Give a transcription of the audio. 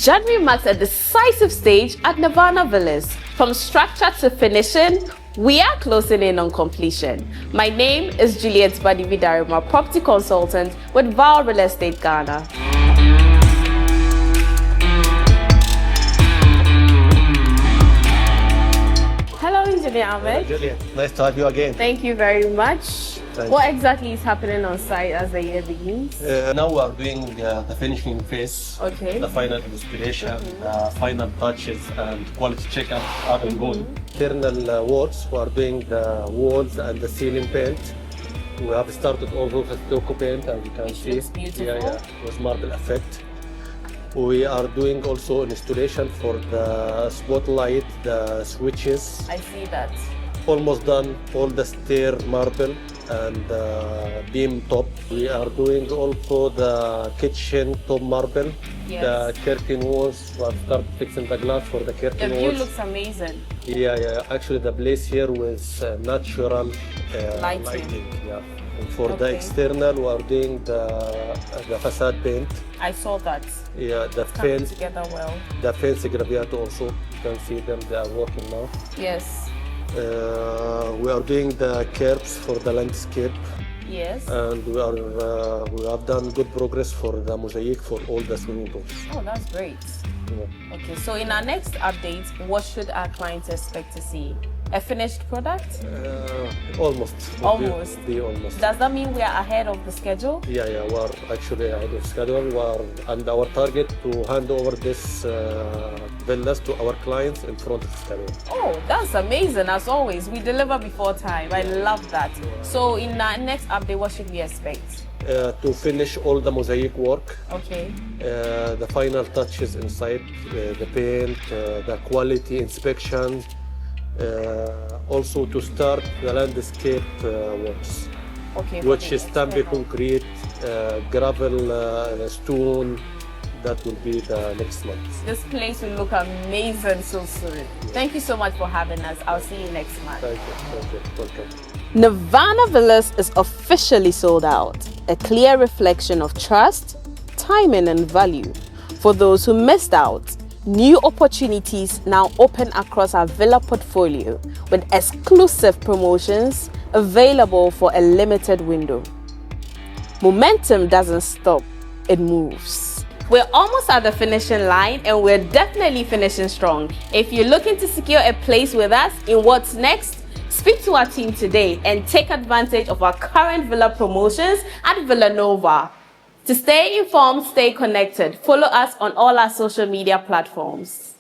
January marks a decisive stage at Nirvana Villas. From structure to finishing, we are closing in on completion. My name is Juliet Badividarima, property consultant with Val Real Estate Ghana. Hello, Engineer Ahmed. Hello, Juliet. Nice to have you again. Thank you very much. What exactly is happening on site as the year begins? Now we are doing the finishing phase, the final installation, final touches and quality checkup are ongoing. Internal works, we are doing the walls and the ceiling paint. We have started also with stucco paint, as you can see. Looks beautiful. With marble effect. We are doing also installation for the spotlight, the switches. I see that. Almost done, all the stair marble and beam top. We are doing also the kitchen top marble, the curtain walls. We have started fixing the glass for the curtain walls. The view looks amazing. Yeah. Actually, the place here with natural lighting. Yeah. And for the external, we are doing the facade paint. I saw that. Yeah, the Coming fence together well. The fence graviato also. You can see them; they are working now. Yes. We are doing the curbs for the landscape. Yes. And we have done good progress for the mosaic for all the swimming pools. Oh, that's great. Yeah. Okay, so in our next update, what should our clients expect to see? A finished product? Almost. Almost. Be almost. Does that mean we are ahead of the schedule? Yeah, we are actually ahead of schedule. And our target to hand over this villas to our clients in front of schedule. Oh, that's amazing. As always, we deliver before time. I love that. So in our next update, what should we expect? To finish all the mosaic work. Okay. The final touches inside, the paint, the quality inspection. Also to start the landscape works, which is stamping concrete, gravel, stone. That will be the next month. This place will look amazing so soon. Thank you so much for having us. I'll see you next month. Thank you. Welcome. Nirvana Villas is officially sold out. A clear reflection of trust, timing and value. For those who missed out, new opportunities now open across our villa portfolio with exclusive promotions available for a limited window. Momentum doesn't stop, it moves. We're almost at the finishing line and we're definitely finishing strong. If you're looking to secure a place with us in what's next, speak to our team today and take advantage of our current villa promotions at Villanova. To stay informed, stay connected. Follow us on all our social media platforms.